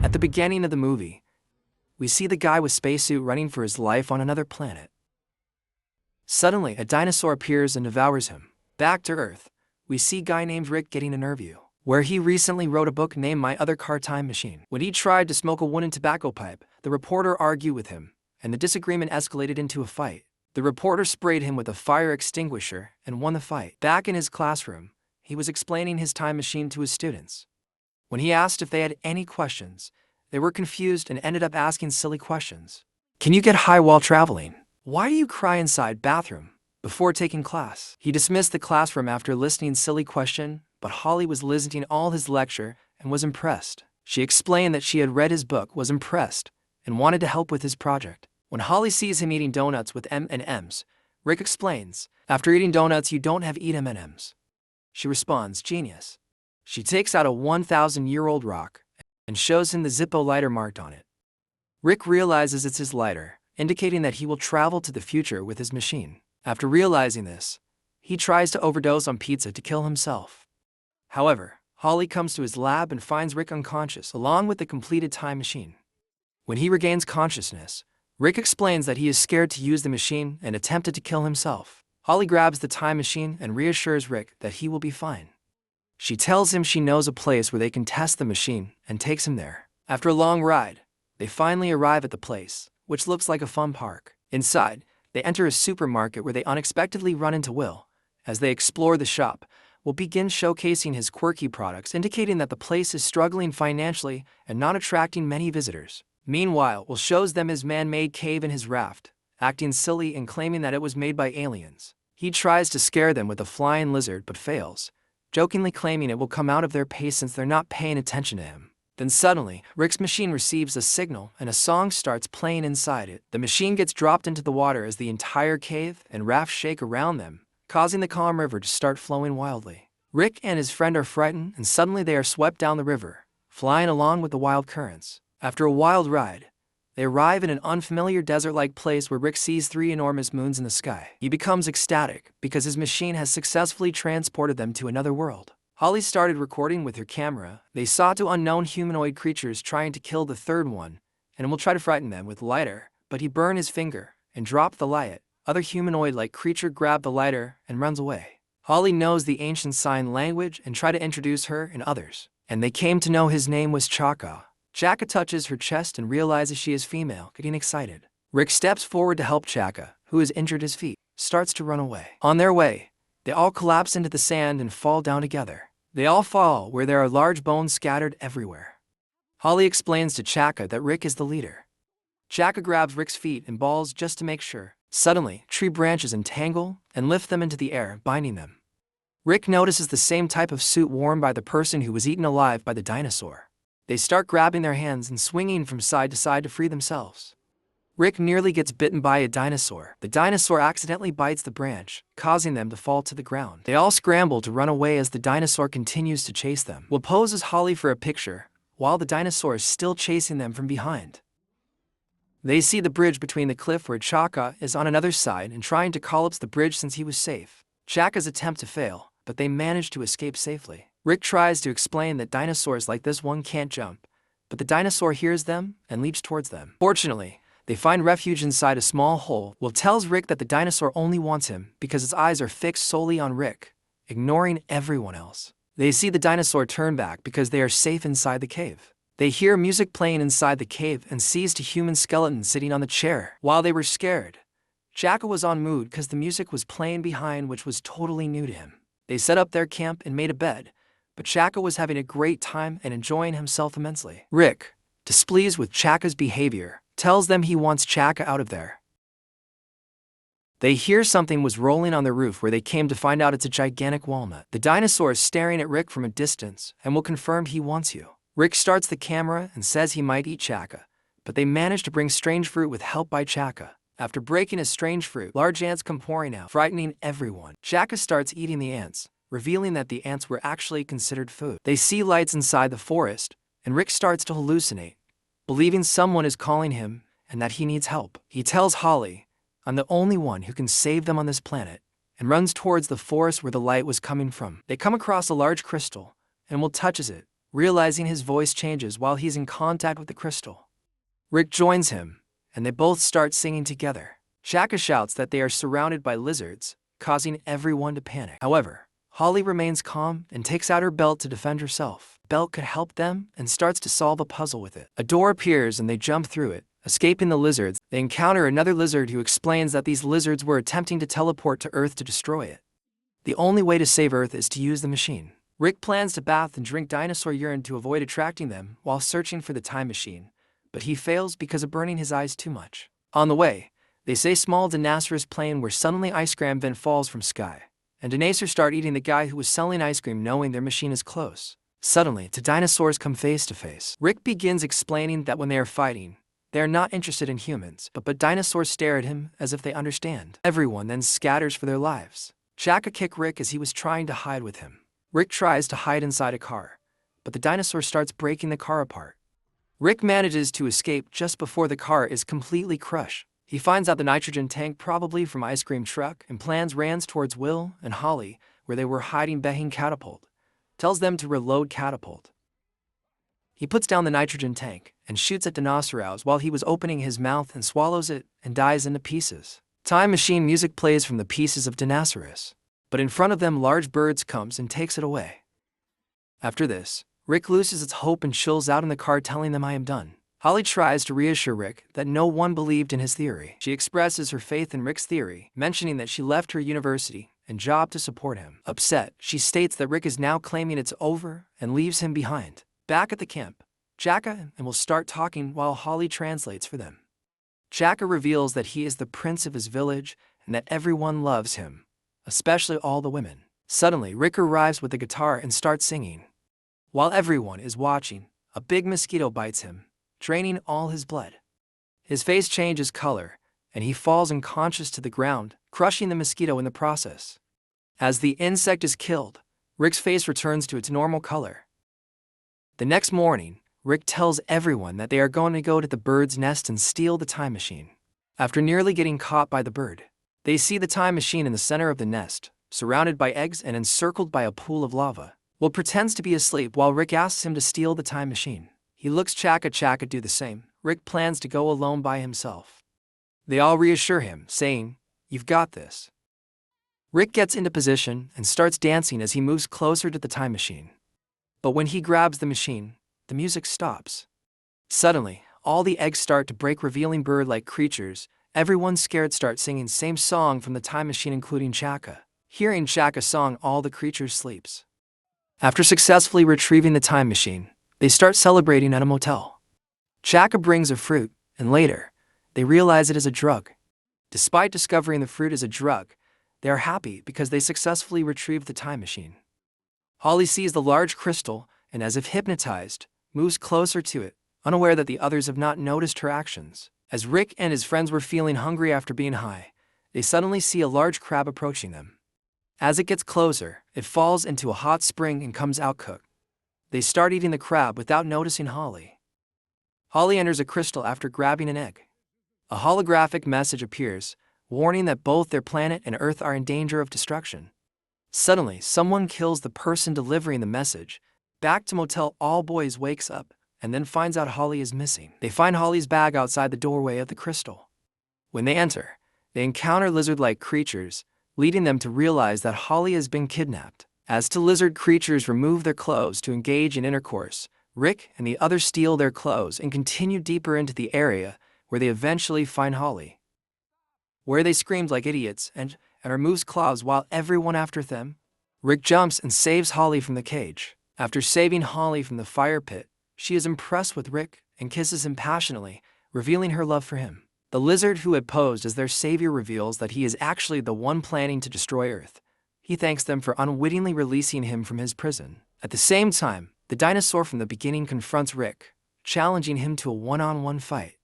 At the beginning of the movie, we see the guy with spacesuit running for his life on another planet. Suddenly, a dinosaur appears and devours him. Back to Earth, we see a guy named Rick getting an interview, where he recently wrote a book named My Other Car Time Machine. When he tried to smoke a wooden tobacco pipe, the reporter argued with him, and the disagreement escalated into a fight. The reporter sprayed him with a fire extinguisher and won the fight. Back in his classroom, he was explaining his time machine to his students. When he asked if they had any questions, they were confused and ended up asking silly questions. Can you get high while traveling? Why do you cry inside bathroom before taking class? He dismissed the classroom after listening silly question, but Holly was listening all his lecture and was impressed. She explained that she had read his book, was impressed, and wanted to help with his project. When Holly sees him eating donuts with M&Ms, Rick explains, after eating donuts you don't have to eat M&Ms. She responds, genius. She takes out a 1,000-year-old rock and shows him the Zippo lighter marked on it. Rick realizes it's his lighter, indicating that he will travel to the future with his machine. After realizing this, he tries to overdose on pizza to kill himself. However, Holly comes to his lab and finds Rick unconscious along with the completed time machine. When he regains consciousness, Rick explains that he is scared to use the machine and attempted to kill himself. Holly grabs the time machine and reassures Rick that he will be fine. She tells him she knows a place where they can test the machine and takes him there. After a long ride, they finally arrive at the place, which looks like a fun park. Inside, they enter a supermarket where they unexpectedly run into Will. As they explore the shop, Will begins showcasing his quirky products, indicating that the place is struggling financially and not attracting many visitors. Meanwhile, Will shows them his man-made cave and his raft, acting silly and claiming that it was made by aliens. He tries to scare them with a flying lizard but fails, jokingly claiming it will come out of their pay since they're not paying attention to him. Then suddenly, Rick's machine receives a signal and a song starts playing inside it. The machine gets dropped into the water as the entire cave and raft shake around them, causing the calm river to start flowing wildly. Rick and his friend are frightened and suddenly they are swept down the river, flying along with the wild currents. After a wild ride, they arrive in an unfamiliar desert-like place where Rick sees 3 enormous moons in the sky. He becomes ecstatic because his machine has successfully transported them to another world. Holly started recording with her camera. They saw 2 unknown humanoid creatures trying to kill the third one, and will try to frighten them with lighter, but he burned his finger and dropped the light. Other humanoid-like creature grabbed the lighter and runs away. Holly knows the ancient sign language and tried to introduce her and others, and they came to know his name was Chaka. Chaka touches her chest and realizes she is female, getting excited. Rick steps forward to help Chaka, who has injured his feet, starts to run away. On their way, they all collapse into the sand and fall down together. They all fall where there are large bones scattered everywhere. Holly explains to Chaka that Rick is the leader. Chaka grabs Rick's feet and balls just to make sure. Suddenly, tree branches entangle and lift them into the air, binding them. Rick notices the same type of suit worn by the person who was eaten alive by the dinosaur. They start grabbing their hands and swinging from side to side to free themselves. Rick nearly gets bitten by a dinosaur. The dinosaur accidentally bites the branch, causing them to fall to the ground. They all scramble to run away as the dinosaur continues to chase them. Will poses Holly for a picture, while the dinosaur is still chasing them from behind. They see the bridge between the cliff where Chaka is on another side and trying to collapse the bridge since he was safe. Chaka's attempt to fail, but they manage to escape safely. Rick tries to explain that dinosaurs like this one can't jump, but the dinosaur hears them and leaps towards them. Fortunately, they find refuge inside a small hole. Will tells Rick that the dinosaur only wants him because its eyes are fixed solely on Rick, ignoring everyone else. They see the dinosaur turn back because they are safe inside the cave. They hear music playing inside the cave and sees a human skeleton sitting on the chair. While they were scared, Chaka was on mood because the music was playing behind, which was totally new to him. They set up their camp and made a bed, but Chaka was having a great time and enjoying himself immensely. Rick, displeased with Chaka's behavior, tells them he wants Chaka out of there. They hear something was rolling on the roof where they came to find out it's a gigantic walnut. The dinosaur is staring at Rick from a distance and will confirm he wants you. Rick starts the camera and says he might eat Chaka, but they manage to bring strange fruit with help by Chaka. After breaking a strange fruit, large ants come pouring out, frightening everyone. Chaka starts eating the ants, revealing that the ants were actually considered food. They see lights inside the forest, and Rick starts to hallucinate, believing someone is calling him and that he needs help. He tells Holly, "I'm the only one who can save them on this planet," and runs towards the forest where the light was coming from. They come across a large crystal, and Will touches it, realizing his voice changes while he's in contact with the crystal. Rick joins him, and they both start singing together. Chaka shouts that they are surrounded by lizards, causing everyone to panic. However, Holly remains calm and takes out her belt to defend herself. The belt could help them and starts to solve a puzzle with it. A door appears and they jump through it, escaping the lizards. They encounter another lizard who explains that these lizards were attempting to teleport to Earth to destroy it. The only way to save Earth is to use the machine. Rick plans to bath and drink dinosaur urine to avoid attracting them while searching for the time machine, but he fails because of burning his eyes too much. On the way, they say small dinosaurs plane where suddenly ice cream vent falls from sky, and dinosaurs start eating the guy who was selling ice cream knowing their machine is close. Suddenly, two dinosaurs come face to face. Rick begins explaining that when they are fighting, they are not interested in humans, but dinosaurs stare at him as if they understand. Everyone then scatters for their lives. Chaka kicks Rick as he was trying to hide with him. Rick tries to hide inside a car, but the dinosaur starts breaking the car apart. Rick manages to escape just before the car is completely crushed. He finds out the nitrogen tank probably from ice cream truck and plans runs towards Will and Holly where they were hiding behind catapult. Tells them to reload catapult. He puts down the nitrogen tank and shoots at Dinosaurus while he was opening his mouth and swallows it and dies into pieces. Time machine music plays from the pieces of Dinosaurus, but in front of them large birds comes and takes it away. After this, Rick loses its hope and chills out in the car telling them I am done. Holly tries to reassure Rick that no one believed in his theory. She expresses her faith in Rick's theory, mentioning that she left her university and job to support him. Upset, she states that Rick is now claiming it's over and leaves him behind. Back at the camp, Chaka and will start talking while Holly translates for them. Chaka reveals that he is the prince of his village and that everyone loves him, especially all the women. Suddenly, Rick arrives with the guitar and starts singing. While everyone is watching, a big mosquito bites him, draining all his blood. His face changes color, and he falls unconscious to the ground, crushing the mosquito in the process. As the insect is killed, Rick's face returns to its normal color. The next morning, Rick tells everyone that they are going to go to the bird's nest and steal the time machine. After nearly getting caught by the bird, they see the time machine in the center of the nest, surrounded by eggs and encircled by a pool of lava. Will pretends to be asleep while Rick asks him to steal the time machine. He looks Chaka do the same. Rick plans to go alone by himself. They all reassure him, saying, "You've got this." Rick gets into position and starts dancing as he moves closer to the time machine. But when he grabs the machine, the music stops. Suddenly, all the eggs start to break, revealing bird-like creatures. Everyone scared starts singing same song from the time machine, including Chaka. Hearing Chaka's song, all the creatures sleeps. After successfully retrieving the time machine, they start celebrating at a motel. Chaka brings a fruit, and later, they realize it is a drug. Despite discovering the fruit is a drug, they are happy because they successfully retrieved the time machine. Holly sees the large crystal and, as if hypnotized, moves closer to it, unaware that the others have not noticed her actions. As Rick and his friends were feeling hungry after being high, they suddenly see a large crab approaching them. As it gets closer, it falls into a hot spring and comes out cooked. They start eating the crab without noticing Holly. Holly enters a crystal after grabbing an egg. A holographic message appears, warning that both their planet and Earth are in danger of destruction. Suddenly, someone kills the person delivering the message. Back to motel, all boys wakes up and then finds out Holly is missing. They find Holly's bag outside the doorway of the crystal. When they enter, they encounter lizard-like creatures, leading them to realize that Holly has been kidnapped. As two lizard creatures remove their clothes to engage in intercourse, Rick and the others steal their clothes and continue deeper into the area, where they eventually find Holly. Where they screamed like idiots and removes claws while everyone after them. Rick jumps and saves Holly from the cage. After saving Holly from the fire pit, she is impressed with Rick and kisses him passionately, revealing her love for him. The lizard who had posed as their savior reveals that he is actually the one planning to destroy Earth. He thanks them for unwittingly releasing him from his prison. At the same time, the dinosaur from the beginning confronts Rick, challenging him to a one-on-one fight.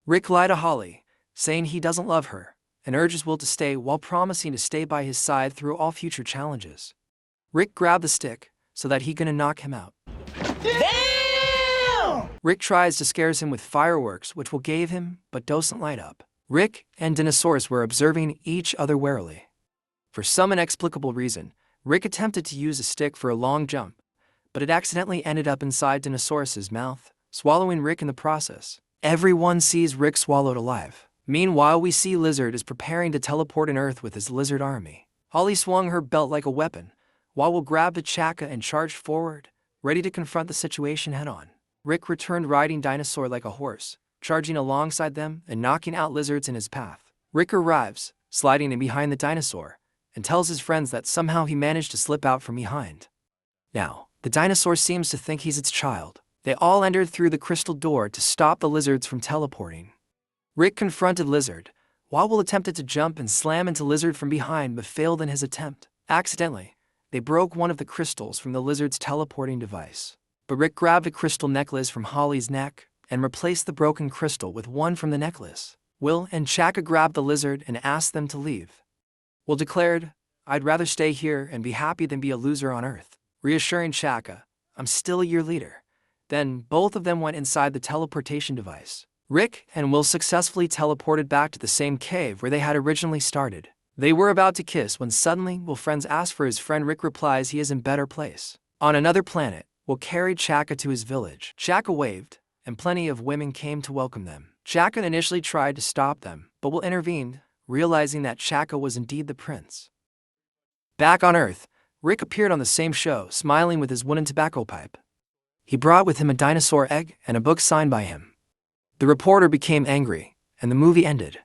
Rick lies to Holly, saying he doesn't love her, and urges Will to stay while promising to stay by his side through all future challenges. Rick grabbed the stick so that he gonna knock him out. Damn! Rick tries to scare him with fireworks, which Will gave him, but doesn't light up. Rick and Dinosaurus were observing each other warily. For some inexplicable reason, Rick attempted to use a stick for a long jump, but it accidentally ended up inside Dinosaurus's mouth, swallowing Rick in the process. Everyone sees Rick swallowed alive. Meanwhile, we see Lizard is preparing to teleport on Earth with his lizard army. Holly swung her belt like a weapon, while Will grabbed a Chaka and charged forward, ready to confront the situation head-on. Rick returned riding Dinosaur like a horse, charging alongside them and knocking out lizards in his path. Rick arrives, sliding in behind the dinosaur, and tells his friends that somehow he managed to slip out from behind. Now, the dinosaur seems to think he's its child. They all entered through the crystal door to stop the lizards from teleporting. Rick confronted Lizard, while Will attempted to jump and slam into Lizard from behind but failed in his attempt. Accidentally, they broke one of the crystals from the lizard's teleporting device. But Rick grabbed a crystal necklace from Holly's neck and replaced the broken crystal with one from the necklace. Will and Chaka grabbed the lizard and asked them to leave. Will declared, "I'd rather stay here and be happy than be a loser on Earth," reassuring Chaka, "I'm still your leader." Then both of them went inside the teleportation device. Rick and Will successfully teleported back to the same cave where they had originally started. They were about to kiss when suddenly Will friends ask for his friend. Rick replies he is in better place. On another planet, Will carried Chaka to his village. Chaka waved, and plenty of women came to welcome them. Chaka initially tried to stop them, but Will intervened, realizing that Chaka was indeed the prince. Back on Earth, Rick appeared on the same show, smiling with his wooden tobacco pipe. He brought with him a dinosaur egg and a book signed by him. The reporter became angry, and the movie ended.